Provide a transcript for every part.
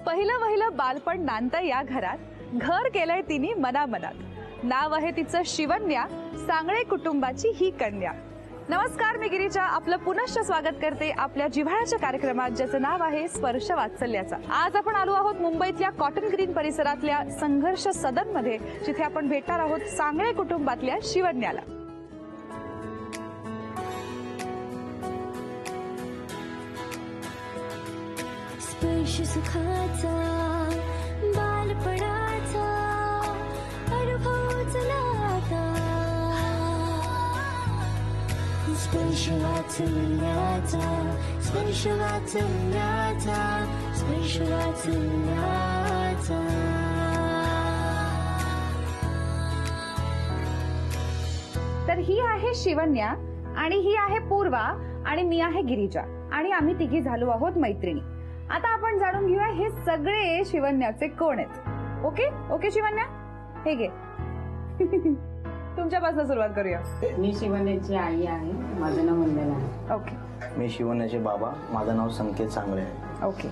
पहिलं बालपण नांदतं या घरात, घर केलंय तिने मनामनात. नाव आहे तिचं शिवन्या, सांगळे कुटुंबाची ही कन्या. नमस्कार, मी गिरीजा आपलं पुनश्च स्वागत करते आपल्या जिव्हाळ्याच्या कार्यक्रमात, ज्याचं नाव आहे स्पर्श वात्सल्याचा. आज आपण आलो आहोत मुंबईतल्या कॉटन ग्रीन परिसरातल्या संघर्ष सदन मध्ये, जिथे आपण भेटणार आहोत सांगळे कुटुंबातल्या शिवन्याला. स्पर्श सुखाचा बालपणाचा अनुभव चला आता. स्पर्श वात्सल्याचा, स्पर्श वात्सल्याचा, स्पर्श वात्सल्याचा. तर ही आहे शिवन्या आणि ही आहे पूर्वा आणि मी आहे गिरिजा आणि आम्ही तिघी झालो आहोत मैत्रिणी. आता आपण जाणून घेऊया हे सगळे शिवन्याचे कोण आहेत. ओके ओके शिवन्या, हे घे. तुमच्यापासून सुरुवात करूया. मी शिवन्याची आई आहे, माझं नाव वंदना आहे. ओके. मी शिवन्याचे बाबा, माझं नाव संकेत सांगळे आहे. ओके,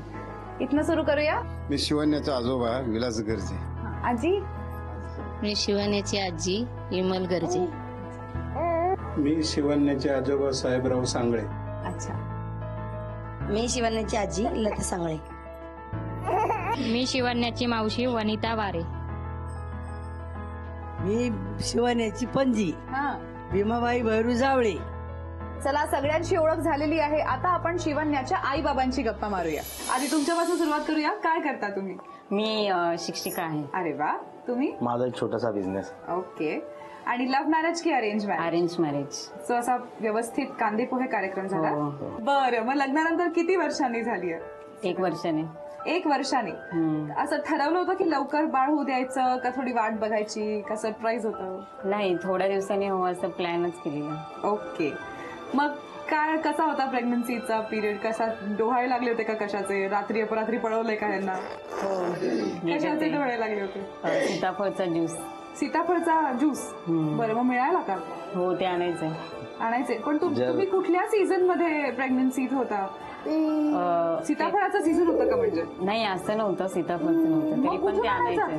इथनं सुरू करूया. मी शिवन्याचा आजोबा विलास गरजे. आजी. मी शिवन्याची आजी विमल गरजे. मी शिवन्याचे आजोबा साहेबराव सांगळे. अच्छा. मी शिवन्याची आजी लता सांगळे. मी शिवन्याची मावशी वनिता वारे. मी शिवन्याची पणजी हा, भीमाबाई भैरू जावळे. चला, सगळ्यांची ओळख झालेली आहे. आता आपण शिवन्याच्या आई बाबांची गप्पा मारूया. आधी तुमच्यापासून सुरुवात करूया. काय करता तुम्ही? मी शिक्षिका आहे. अरे वा. तुम्ही? माझा एक छोटासा बिझनेस. ओके. आणि लव्ह मॅरेज की arrange marriage? Arrange marriage. So असा व्यवस्थित कांदे पोहे कार्यक्रम झाला? हो. बरं, मग लग्नानंतर किती वर्षांनी झाली आहे? 1 वर्षाने. 1 वर्षाने. असं ठरवलं होतं की लवकर बाळ होऊ द्यायचं का थोडी वाट बघायची का सरप्राईज होतं? नाही, थोड्या दिवसांनी हो असं प्लॅनच केलेला. ओके. मग काय, कसा होता प्रेग्नन्सीचा पिरियड? कसा डोहाळे लागले होते का कशाचे? रात्री अपरात्री पळवलंय का यांना? हो. कशाचे डोहाळे लागले होते? सीताफळचा ज्यूस. सीताफळचा ज्यूस. बरं, मग मिळाला का? हो, ते आणायचंय. आणायचे. पण तुम्ही कुठल्या सीझन मध्ये प्रेग्नन्सीत होता? सीताफळाचं सीझन होतं का? म्हणजे नाही, असं नव्हतं, सीताफळचं नव्हतं, तरी पण ते आणायचंय.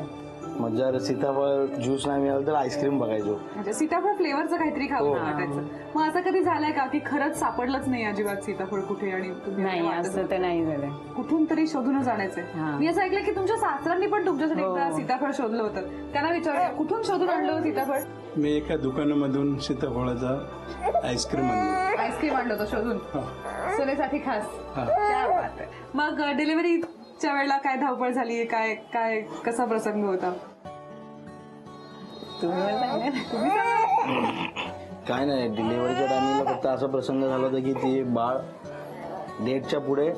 मग जर सीताफळ ज्यूस नाही मिळालं तर आईस्क्रीम बघायचो. म्हणजे सीताफळ फ्लेवरचं काहीतरी खाऊ वाटायचं. मग असं कधी झालंय का की खरंच सापडलंच नाही अजिबात सीताफळ कुठे आणि तुम्ही नाही, असं तर नाही झालं. कुठून तरी शोधूनच आणायचंय? मी असं ऐकलं की तुमच्या सासऱ्यांनी पण तुमच्यासाठी एकदा सीताफळ शोधलं होतं. त्यांना विचारलं कुठून शोधून आणलं सीताफळ? मी एका दुकानामधून सीताफळाचा आईस्क्रीम आणलो. आईस्क्रीम आणलं होतं शोधून सोनेसाठी खास? क्या बात आहे. मग डिलिव्हरीच्या वेळेला काय धावपळ झाली? काय काय कसा प्रसंग होता? काय नाही, डिलिव्हरीच्या टायमिंगला फक्त असा प्रसंग झाला होता की ती बाळ डेटच्या पुढे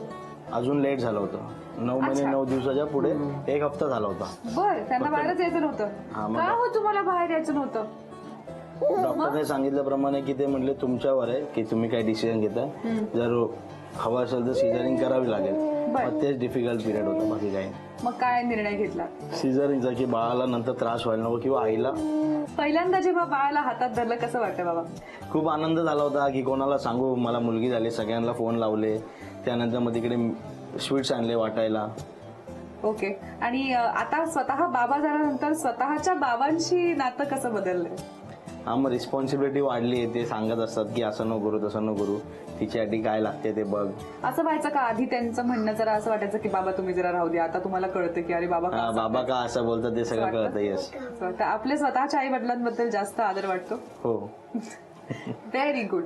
अजून लेट झालं होतं. 9 महिने 9 दिवसाच्या पुढे 1 हप्ता झाला होता. बरं, त्यांना बाहेरच यायचं नव्हतं का? हो, तुम्हाला बाहेर यायचं नव्हतं? डॉक्टरने सांगितल्याप्रमाणे की ते म्हणले तुमच्यावर आहे की तुम्ही काय डिसिजन घेताय. जर हवं असेल तर सिझरिंग करावी लागेल. मग तेच डिफिकल्ट पिरियड होतं, बाकी काही. मग काय निर्णय घेतला? सिझरिंगचा, की बाळाला नंतर त्रास व्हायला नको किंवा आईला. पहिल्यांदा जेव्हा बाळाला हातात धरलं कसं वाटतं बाबा? खूप आनंद झाला होता की कोणाला सांगू मला मुलगी झाली. सगळ्यांना फोन लावले. त्यानंतर मग तिकडे स्वीट्स आणले वाटायला. ओके. आणि आता स्वतः बाबा झाल्यानंतर स्वतःच्या बाबांशी नातं कसं बदललंय? हा, मग रिस्पॉन्सिबिलिटी वाढली. ते सांगत असतात की असं नको करू तसं नको करू, तिच्यासाठी काय लागते ते बघ. असं व्हायचं का आधी त्यांचं म्हणणं जरा असं वाटायचं की बाबा तुम्ही जरा राहू द्या, आता तुम्हाला कळतं की अरे बाबा का असं बाबा का असं बोलतात ते सगळं कळतं. येस. वाटतं? आपल्या स्वतःच्या आई वडिलांबद्दल जास्त आदर वाटतो. हो. Very good.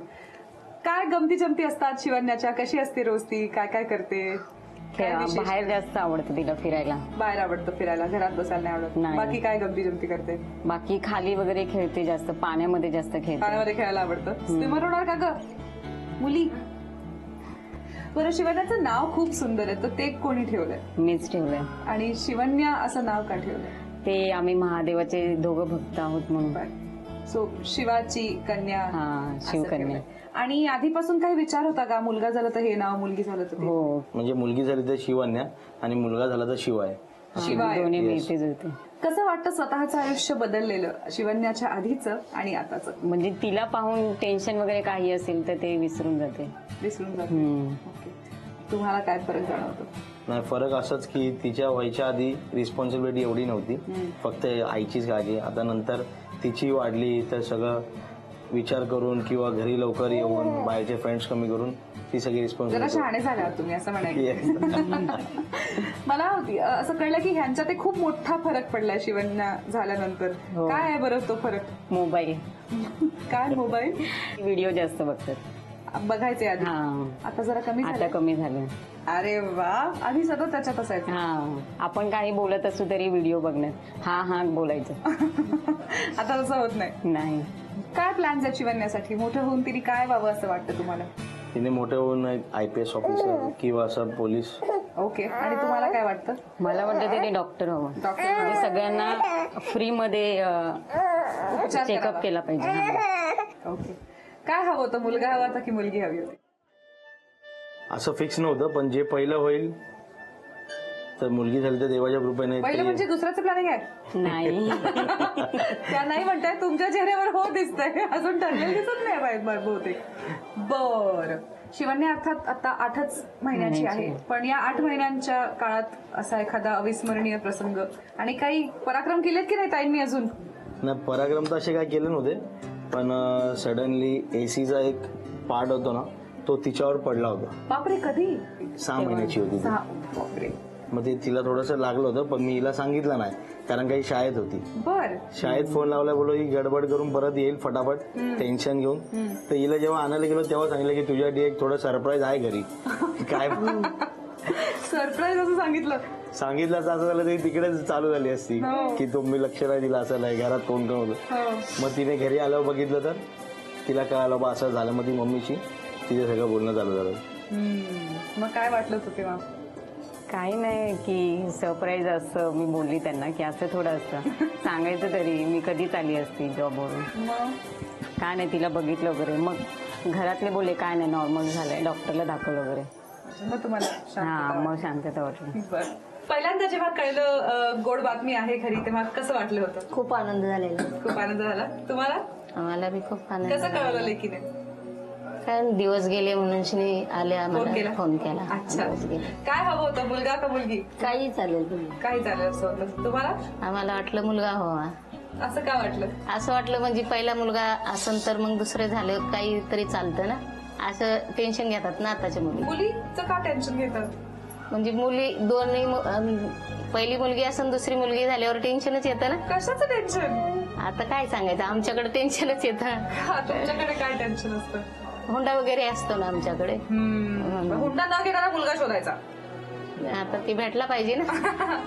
काय गमती जमती असतात शिवन्याच्या? कशी असते रोज ती? काय काय करते? बाहेर जास्त आवडतं तिला फिरायला. बाहेर आवडतं फिरायला, घरात बसायला नाही आवडत? नाही. बाकी काय गमती जमती करते? बाकी खाली वगैरे खेळते, जास्त पाण्यामध्ये जास्त खेळते. पाण्यामध्ये खेळायला आवडतं. स्विमर होणार का ग मुली? बरं, शिवन्याचं नाव खूप सुंदर आहे, तर ते कोणी ठेवलंय? मीच ठेवलंय. आणि शिवन्या असं नाव का ठेवलंय? ते आम्ही महादेवाचे दोघं भक्त आहोत म्हणून. सो शिवाची कन्या. हा, शिवकन्या. आणि आधीपासून काही विचार होता का मुलगा झाला तर हे नाव, मुलगी झालं तर ते? हो, म्हणजे मुलगी झाली तर शिवन्या आणि मुलगा झाला तर शिवाय. शिवाय. दोन्ही मिळतेच होते. कसं वाटतं स्वतःचं आयुष्य बदललेलं शिवन्याच्या आधीचं आणि आताचं? म्हणजे तिला पाहून टेन्शन वगैरे काही असेल तर ते विसरून जाते. विसरून जातो. ओके. तुम्हाला काय फरक जाणवतो? नाही, फरक असंच की तिच्या व्हायच्या आधी रिस्पॉन्सिबिलिटी एवढी नव्हती, फक्त आईचीच काळजी. आता नंतर तिची वाढली तर सगळं विचार करून किंवा घरी लवकर येऊन बाहेरचे फ्रेंड्स कमी करून ती सगळी जरा रिस्पॉन्सिबिलिटी. शहाणे झाले आहात तुम्ही असं म्हणायचं. मला असं कळलं की ह्यांच्यात एक खूप मोठा फरक पडलाय शिवन्या झाल्यानंतर. काय आहे बरं तो फरक? मोबाईल काय मोबाईल व्हिडिओ जास्त बघतात. बघायचे आधी, हा आता जरा कमी आता झालं. कमी झालं. अरे वा, आधी सतत त्याच्यात असायचं. हा आपण काही बोलत असू तरी व्हिडिओ बघण्यात हा हा बोलायचं. आता तसं होत नाही. नाही. काय प्लॅन्स आहेत शिवन्यासाठी? मोठं होऊन तिने काय व्हावं असं वाटतं तुम्हाला? तिने मोठे होऊन IPS ऑफिसर किंवा असं पोलीस. ओके, आणि तुम्हाला काय वाटतं? मला वाटतं त्याने डॉक्टर हवं. डॉक्टर म्हणजे सगळ्यांना फ्री मध्ये चेकअप केला पाहिजे. हा. ओके, काय हवं होतं? मुलगा हवा होता की मुलगी हवी होती? असं फिक्स नव्हतं, पण जे पहिलं होईल तर मुलगी झाली तर देवाच्या कृपेने पहिलं ते- म्हणजे दुसऱ्याचं प्लॅनिंग आहे? नाही. त्या नाही म्हणताय, तुमच्या चेहऱ्यावर हो दिसतंय. अजून ठरलेलं दिसत नाही बाहेर बहुतेक. बर, शिवन्या अर्थात आता 8च महिन्याची आहे, पण या 8 महिन्यांच्या काळात असा एखादा अविस्मरणीय प्रसंग आणि काही पराक्रम केलेत की नाही ताईंनी अजून? नाही, पराक्रम तर असे काय केले नव्हते, पण सडनली AC चा एक पार्ट होतो ना, तो तिच्यावर पडला होता. बापरे, कधी? 6 महिन्याची होती ती. बापरे. मग ते तिला थोडंसं लागलं होतं, पण मी हिला सांगितलं नाही कारण काही शाळेत होती. बर. शाळेत फोन लावला, बोलो ही गडबड करून परत येईल फटाफट, टेन्शन घेऊन. तर हिला जेव्हा आणायला गेलो तेव्हा सांगितलं की तुझ्यासाठी एक थोडं सरप्राईज आहे घरी. काय सरप्राईज असं सांगितलं असं झालं तरी तिकडेच चालू झाली असती की तुम्ही लक्ष नाही दिलं, असं नाही, घरात कोण कोण होतं. मग तिने घरी आल्यावर बघितलं तर तिला कळालं बा असं झालं. मग ती मम्मीशी तिथे सगळं बोलणं चालू झालं. मग काय वाटलं होतं तेव्हा? काही नाही की सरप्राईज असतं. मी बोलली त्यांना की असं थोडं असतं, सांगायचं तरी. मी कधीच आली असती जॉबवरून. मग काय नाही, तिला बघितलं वगैरे. मग घरातले बोलले काय नाही, नॉर्मल झालंय, डॉक्टरला दाखवलं वगैरे. मग तुम्हाला हा, मग शांतता वाटली. बरं. पहिल्यांदा जेव्हा कळलं गोड बातमी आहे घरी, तेव्हा कसं वाटलं होतं? खूप आनंद झालेला. खूप आनंद झाला. तुम्हाला आम्हाला बी खूप आनंद कसं झाला. कळलं लेकीने? काय दिवस गेले म्हणून शिनी आले, फोन केला? आम्हाला फोन केला. अच्छा. दिवस गेले. काय हवं होतं, मुलगा का मुलगी? काही चालेल तुम्ही. काही झालं असं होतं तुम्हाला? आम्हाला वाटलं मुलगा हवा. असं का वाटलं? असं वाटलं म्हणजे पहिला मुलगा असन तर मग दुसरं झालं काहीतरी चालतं ना, असं टेन्शन घेतात ना आताच्या मुली. मुलीचं का टेन्शन घेतात? म्हणजे मुली दोन्ही पहिली मुलगी असून दुसरी मुलगी झाल्यावर टेन्शनच येतं ना. कशाचं टेन्शन? आता काय सांगायचं, आमच्याकडे टेन्शनच येतं. तुमच्याकडे काय टेन्शन असतं? हुंडा वगैरे असतो ना आमच्याकडे. हुंडा न घेणारा मुलगा शोधायचा. आता ती भेटला पाहिजे ना.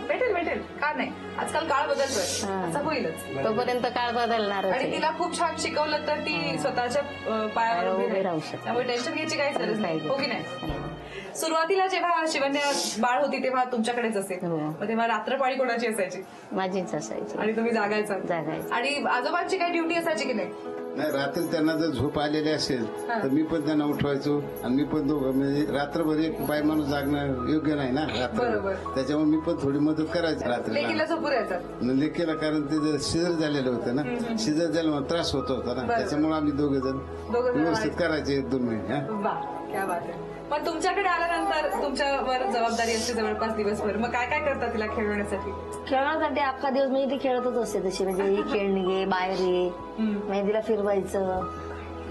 भेटेल भेटेल, का नाही. आजकाल काळ बदलतोय, हा. असं होईलच. तोपर्यंत काळ बदलणारच आणि आहे. तिला खूप छान शिकवलं तर ती स्वतःच्या पायावर उभी उभी राहील. राहू शकते. त्यामुळे टेन्शन घ्यायची काहीच गरज नाही, हो की नाही? हो. सुरुवातीला जेव्हा शिवन्या बाळ होती तेव्हा तुमच्याकडेच असेल, हो. मग तेव्हा रात्रपाळी कोणाची असायची? माझीच असायची. आणि तुम्ही जागायचा? जागायचं. आणि आजोबांची काही ड्युटी असायची की नाही? नाही, रात्री त्यांना जर झोप आलेली असेल तर मी पण त्यांना उठवायचो आणि मी पण दोघं, म्हणजे रात्रभर एक बाय माणूस जागणं योग्य नाही ना रात्र. बरोबर. त्याच्यामुळे मी पण थोडी मदत करायची लेकीला रात्रीला. झोपू द्यायचं? लेकीला, कारण ते शिजर झालेलं होतं ना, शिजर झाल्यामुळे त्रास होत होता ना, त्याच्यामुळे आम्ही दोघे जण व्यवस्थित करायचे 1-2 मिनिट. हा, वा, क्या बात आहे. मग तुमच्याकडे आल्यानंतर तुमच्यावर जबाबदारी असते जवळपास दिवसभर, मग काय काय करता तिला खेळवण्यासाठी? खेळण्यासाठी अख्खा दिवस म्हणजे ती खेळतच असते तशी, म्हणजे ही खेळणी घे, बाहेर ये, मेहंदीला फिरवायचं.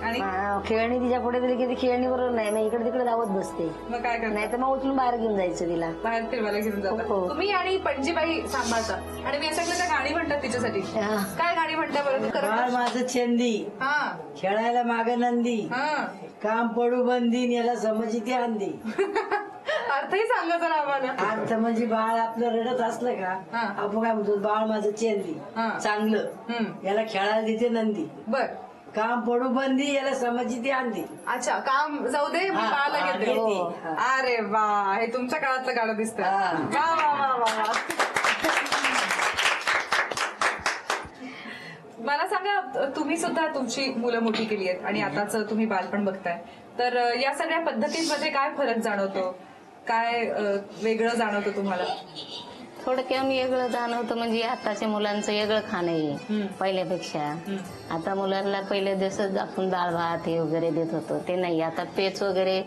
आणि खेळणी तिच्या पुढे दिली की ती खेळणी बरोबर नाही, मग इकडे तिकडे धावत बसते. मग काय करता? नाही तर मग उचलून बाहेर घेऊन जायचं तिला. बाहेर फिरवायला घेऊन जाता हो. तुम्ही आणि पणजीबाई सांभाळता. आणि मी असं ऐकलं त्या गाणी म्हणतात तिच्यासाठी. हा. काय गाणी म्हणता बरं? बाळ माझं चेंदी, हा खेळायला माग नंदी, हा. काम पडू बंदी, याला समजी ती अंधी. अर्थही सांगा जरा आम्हाला. अर्थ म्हणजे बाळ आपलं रडत असलं का, हा. आपण काय म्हणतो, बाळ माझं चेंदी हा. चांगलं, याला खेळायला देते नंदी, बर. काम पडू बंदी, याला समजी ती अंधी. अच्छा, काम जाऊ दे, मी हा, बाळाला हा, घेते. घेते. हा. अरे वा, हे तुमच्या काळातलं गाणं दिसतं. हा. वा वा वा वा वा. मला सांगा, तुम्ही सुद्धा तुमची मुलं मोठी केली आहेत आणि आताच तुम्ही बालपण बघताय, तर या सगळ्या पद्धतींमध्ये काय फरक जाणवतो? काय वेगळं जाणवतं तुम्हाला? थोडक्यात वेगळं जाणवतं म्हणजे आताच्या मुलांचं वेगळं खाणं आहे पहिल्यापेक्षा. आता मुलांना पहिल्या दिवसात आपण डाळ भात हे वगैरे देत होतो, ते नाही. आता पेच वगैरे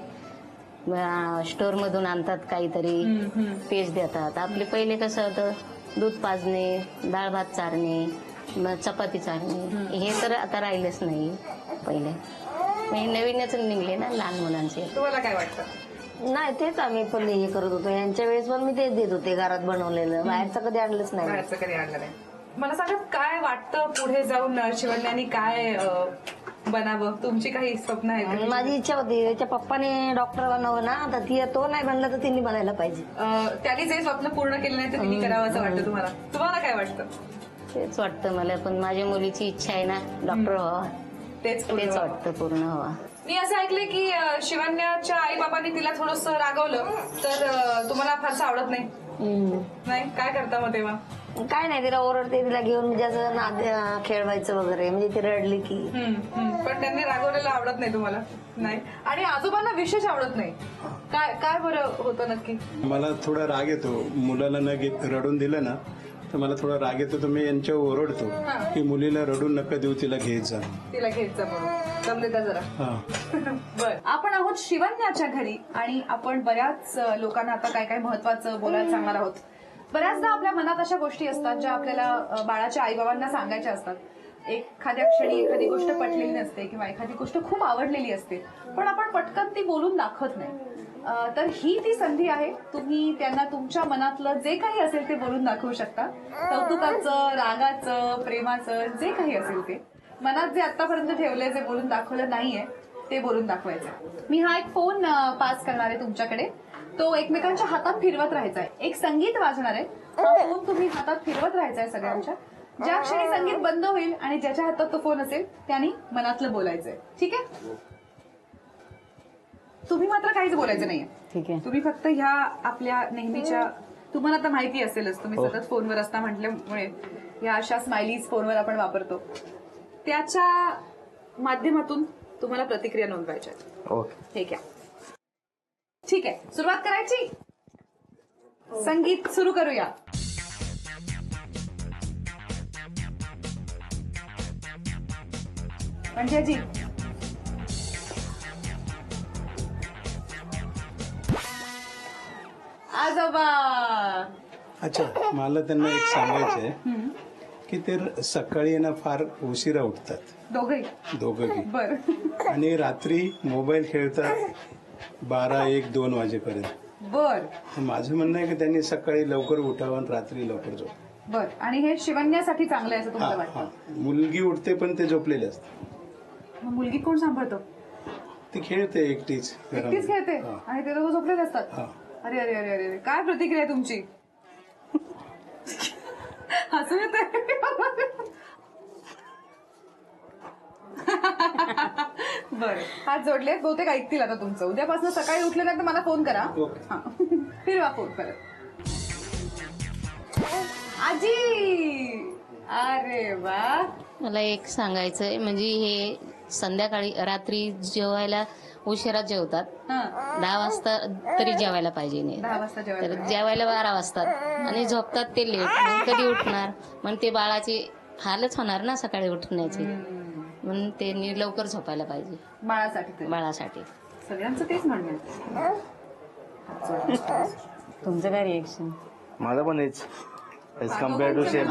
स्टोर मधून आणतात काहीतरी पेज देतात. आपले पहिले कसं होतं, दूध पाजणे, डाळ भात चारणे, मग चपाती चारणे, हे तर आता राहिलंच नाही पहिले. हे नवीनच निघले ना लहान मुलांचे. तुम्हाला काय वाटतं? नाही तेच आम्ही पण हे करत होतो. यांच्या वेळेस पण मी तेच देत होते घरात बनवलेलं. बाहेरचं कधी आणलंच नाही. बाहेरचं कधी आणलं नाही. मला सांगा, काय वाटतं पुढे जाऊन शिवण्याने काय बनावं? तुमची काही स्वप्न आहेत का? माझी इच्छा होती त्याच्या पप्पाने डॉक्टर बनावं ना, तर तो नाही बनला तर तिने बनायला पाहिजे. त्यांनी जे स्वप्न पूर्ण केलं नाही तर तिने करावं असं वाटतं तुम्हाला? तुम्हाला काय वाटतं? तेच वाटतं मला पण. माझ्या मुलीची इच्छा आहे ना डॉक्टर व्हावा, तेच तेच वाटतं पूर्ण व्हावा. मी असं ऐकलंय की शिवण्याच्या आई बाबांनी तिला थोडस रागवलं तर तुम्हाला फारसं आवडत नाही. नाही, काय करता मग तेव्हा? काय नाही, तिला ओरडते, तिला घेऊन म्हणजे असं खेळवायचं वगैरे, म्हणजे ती रडली की. पण त्यांनी रागवलेलं आवडत नाही तुम्हाला? नाही. आणि आजोबांना विशेष आवडत नाही. काय काय बरं होतं नक्की? मला थोडा राग येतो. मुलाला न रडून दिलं ना तर मला थोडा राग येतो. तर मी यांच्यावर ओरडतो की मुलीला रडून नका देऊ, तिला घेत जा. तिला घ्यायचं म्हणून जमले का जरा? बर, आपण आहोत शिवण्याच्या घरी आणि आपण बऱ्याच लोकांना आता काय काय महत्वाचं बोलायला सांगणार आहोत. बऱ्याचदा आपल्या मनात अशा गोष्टी असतात ज्या आपल्याला बाळाच्या आईबाबांना सांगायच्या असतात. एखाद्या क्षणी एखादी गोष्ट पटलेली नसते किंवा एखादी गोष्ट खूप आवडलेली असते, पण आपण पटकन ती बोलून दाखवत नाही. तर ही ती संधी आहे. तुम्ही त्यांना तुमच्या मनातलं जे काही असेल ते बोलून दाखवू शकता. कौतुकाचं, रागाचं, प्रेमाचं, जे काही असेल ते मनात जे आतापर्यंत ठेवलंय, जे बोलून दाखवलं नाहीये ते बोलून दाखवायचं. मी हा एक फोन पास करणार आहे तुमच्याकडे. तो एकमेकांच्या हातात फिरवत राहायचा आहे. एक संगीत वाजणार आहे. हा फोन तुम्ही हातात फिरवत राहायचा आहे सगळ्यांच्या. ज्या क्षणी संगीत बंद होईल आणि ज्याच्या हातात तो फोन असेल त्यांनी मनातलं बोलायचंय. ठीक आहे? तुम्ही मात्र काहीच बोलायचं नाहीये. ठीक आहे. तुम्ही फक्त ह्या आपल्या नेहमीच्या, तुम्हाला आता माहिती असेलच, तुम्ही सतत फोनवर असता म्हटल्यामुळे या अशा स्माइलीज फोनवर आपण वापरतो, त्याच्या माध्यमातून तुम्हाला प्रतिक्रिया नोंदवायच्या आहेत. ओके. ठीक आहे. ठीक आहे, सुरुवात करायची. संगीत सुरू करूया. पंजाजी, आजोबा. अच्छा, मला त्यांना एक सांगायचं आहे की ते सकाळी ना फार उशिरा उठतात दोघंही. बर. आणि रात्री मोबाईल खेळतात 12, 1, 2 वाजेपर्यंत. बर माझं म्हणणं आहे की त्यांनी सकाळी लवकर उठावं आणि रात्री लवकर झोपावं. बर. आणि हे शिवण्यासाठी चांगलं आहे असं तुम्हाला वाटतं? मुलगी उठते पण ते झोपलेले असते. मग मुलगी कोण सांभाळतो? ती खेळते एकटीच एकटीच खेळते हा. आणि ते दोघं झोपलेले असतात? हा. अरे अरे अरे अरे, काय प्रतिक्रिया आहे तुमची? हसू येत. बर, हात जोडले, बहुतेक ऐकतील आता तुमचं. उद्यापासून सकाळी उठले नाही तर मला फोन करा. ओके. हा. फिरवा फोन परत. आजी, अरे वा. मला एक सांगायचंय, म्हणजे हे संध्याकाळी रात्री जेवायला उशिरा जेवतात. 10 वाजता तरी जेवायला पाहिजे नाही. 10 वाजता तर जेवायला. जेवायला 12 वाजतात आणि झोपतात ते लेट. मग कधी उठणार? मग ते बाळाची हालच होणार ना सकाळी उठण्याची. म्हणून त्यांनी लवकर झोपायला पाहिजे बाळासाठी तरी. बाळासाठी. सगळ्यांचं तेच म्हणणं आहे. तुमचं काय रिएक्शन? माझं पण हेच एज कम्पेअर टू सेम.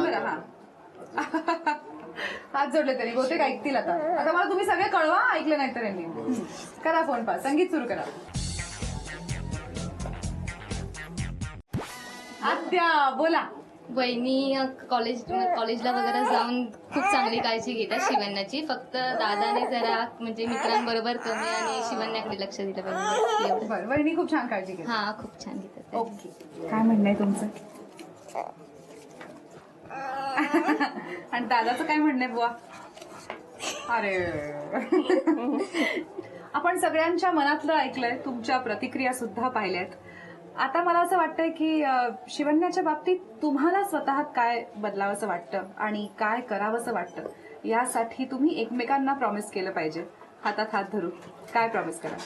हात जोडले तरी बहुतेक ऐकतील आता. आता मला तुम्ही सगळे कळवा, ऐकले नाही तर यांनी. करा फोन पास, संगीत सुरू करा. आत्या, बोला. वहिनी कॉलेजला वगैरे जाऊन खूप चांगली काळजी घेतात शिवण्याची. फक्त दादाने जरा म्हणजे मित्रांबरोबर कमी आणि शिवण्याकडे लक्ष दिलं पाहिजे एवढं. बरं, वहिनी खूप छान काळजी घेतात. हा, खूप छान घेतात. ओके. काय म्हणणं आहे तुमचं? आणि दादाचं काय म्हणणं आहे बुवा? अरे, आपण सगळ्यांच्या मनातलं ऐकलंय, तुमच्या प्रतिक्रिया सुद्धा पाहिल्यात. आता मला असं वाटतंय की शिवण्याच्या बाबतीत तुम्हाला स्वतः काय बदलावंसं वाटतं आणि काय करावंसं वाटतं, यासाठी तुम्ही एकमेकांना प्रॉमिस केलं पाहिजे, हातात हात धरून. काय प्रॉमिस करा?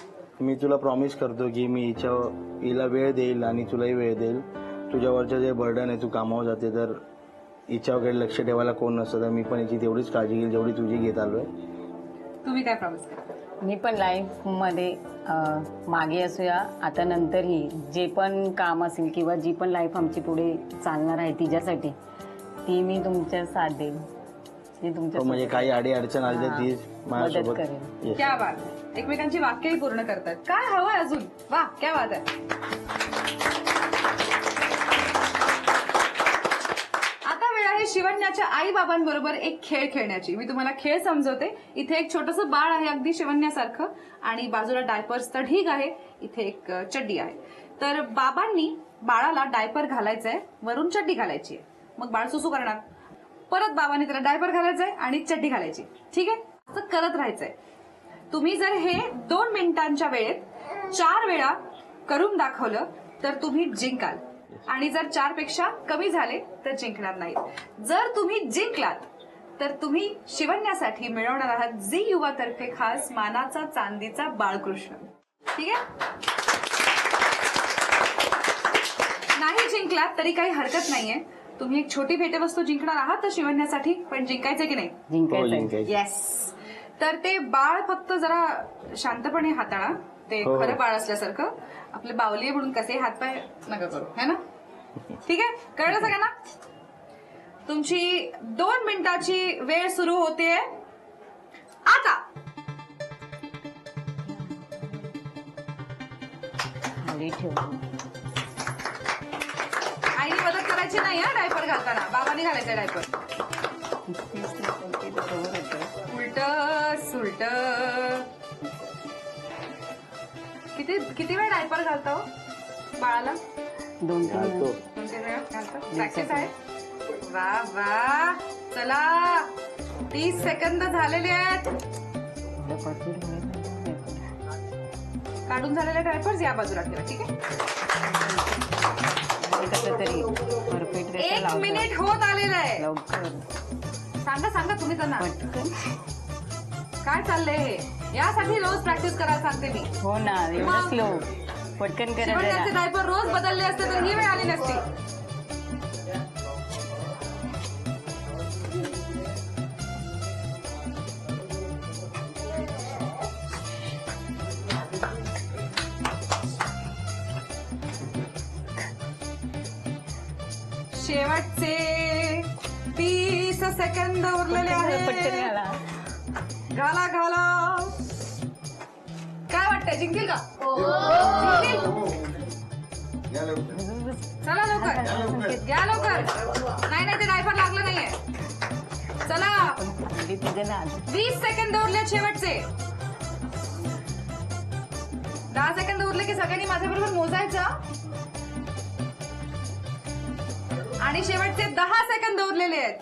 मी तुला प्रॉमिस करतो की मी हिला वेळ देईल आणि तुलाही वेळ देईल. तुझ्यावरचं जे बर्डन आहे, तू कामावर जाते तर हिच्याकडे लक्ष ठेवायला कोण नसतं, तर मी पण हिची तेवढीच काळजी घेईल जेवढी तुझी घेत आलोय. तुम्ही काय प्रॉमिस करा? मी पण लाईफमध्ये मागे असूया आता नंतरही जे पण काम असेल किंवा जी पण लाईफ आमची पुढे चालणार आहे तिच्यासाठी ती मी तुमच्या साथ देईन. ती तुमच्या म्हणजे काही अडी अडचण आली तर ती मदत माझ्यासोबत करेन. Yes. क्या बात आहे. एकमेकांची वाक्यही पूर्ण करतात. काय हवंय अजून? वा, क्या बात आहे. आता वेळ आहे शिवण्याच्या आई बाबांबरोबर एक खेळ खेळण्याची. मी तुम्हाला खेळ समजवते. इथे एक छोटंसं बाळ आहे अगदी शिवण्यासारखं आणि बाजूला डायपर्सचं ढीग आहे. इथे एक चड्डी आहे. तर बाबांनी बाळाला डायपर घालायचंय, वरून चड्डी घालायची आहे. मग बाळ सुसू करणार, परत बाबांनी त्याला डायपर घालायचंय आणि चड्डी घालायची. ठीक आहे, असं करत राहायचंय. तुम्ही जर हे 2 मिनिटांच्या वेळेत 4 वेळा करून दाखवलं तर तुम्ही जिंकाल आणि जर 4 पेक्षा कमी झाले तर जिंकणार नाही. जर तुम्ही जिंकलात तर तुम्ही शिवण्यासाठी मिळवणार आहात झी युवा तर्फे खास मानाचा चांदीचा बाळकृष्ण. ठीक आहे, नाही जिंकलात तरी काही हरकत नाहीये. तुम्ही एक छोटी भेटवस्तू जिंकणार आहात तर शिवण्यासाठी, पण जिंकायचं की नाही? हो, जिंकायचं. जिंकायचं. येस. तर ते बाळ फक्त जरा शांतपणे हाताळा. ते हो. खरं बाळ असल्यासारखं. आपले बावली म्हणून कसे हातपाय नका करू, है ना? ठीक आहे, कळलं सगळ्यांना? तुमची 2 मिनिटाची वेळ सुरू होते आता. खाली ठेव. आईने मदत करायची नाही हा डायपर घालताना. बाबांनी घालायचं डायपर. उलट सुलट. किती वेळ डायपर घालता हो बाळाला? 2-3 घालतो. 2-3 वेळा घालता. प्रॅक्टिस आहे. वा वा. चला 30 सेकंद झालेले आहेत. काढून झालेले डायपर्स या बाजूला ठेवा. ठीक आहे, कसं तरी परफेक्ट 1 मिनिट होत आलेलं आहे. लवकर सांगा तुम्ही त्यांना पटकन. काय चाललंय हे. यासाठी रोज प्रॅक्टिस करायला सांगते मी. हो ना, एवढं मग? स्लो पटकन करा शिवण्याचे जरा. डायपर रोज बदलले असते तर ही वेळ आली नसती. शेवटचे 30 सेकंद उरलेले पटकन आहेत. घाला. घाला. काय वाटतंय, जिंकेल का? जिंकेल. चला लवकर घ्या लवकर. नाही ते डायपर लागलं नाहीये. चला 20 सेकंद उरले शेवटचे. 10 सेकंद उरले की सगळ्यांनी माझ्याबरोबर मोजायचं आणि शेवटचे 10 सेकंद उरलेले आहेत.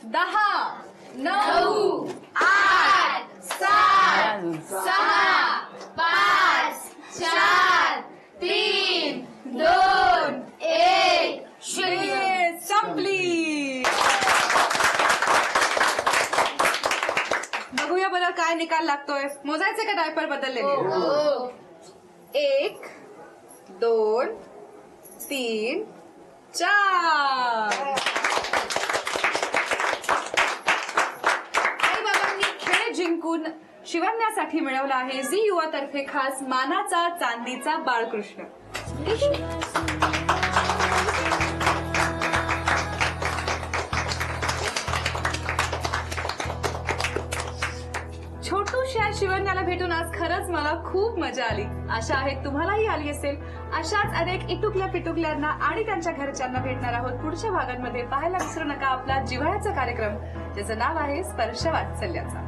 10, 9, 8, 7, 6, 5, 4, 3, 2, 1. वेळ संपली. बघूया बरं काय निकाल लागतोय. मोजायचे का डायपर बदललेले? 1, 2, 3, 4. आई बाबांनी खेळ जिंकून शिवण्यासाठी मिळवला आहे झी युवा तर्फे खास मानाचा चांदीचा बाळकृष्ण. छोटूशा शिवण्याला भेटून आज खरंच मला खूप मजा आली. आशा आहे तुम्हालाही आली असेल. अशाच अनेक इटुकल्या पिटुकल्यांना आणि त्यांच्या घरच्यांना भेटणार आहोत पुढच्या भागांमध्ये. पाहायला विसरू नका आपला जिव्हाळ्याचा कार्यक्रम ज्याचं नाव आहे स्पर्श वात्सल्याचा.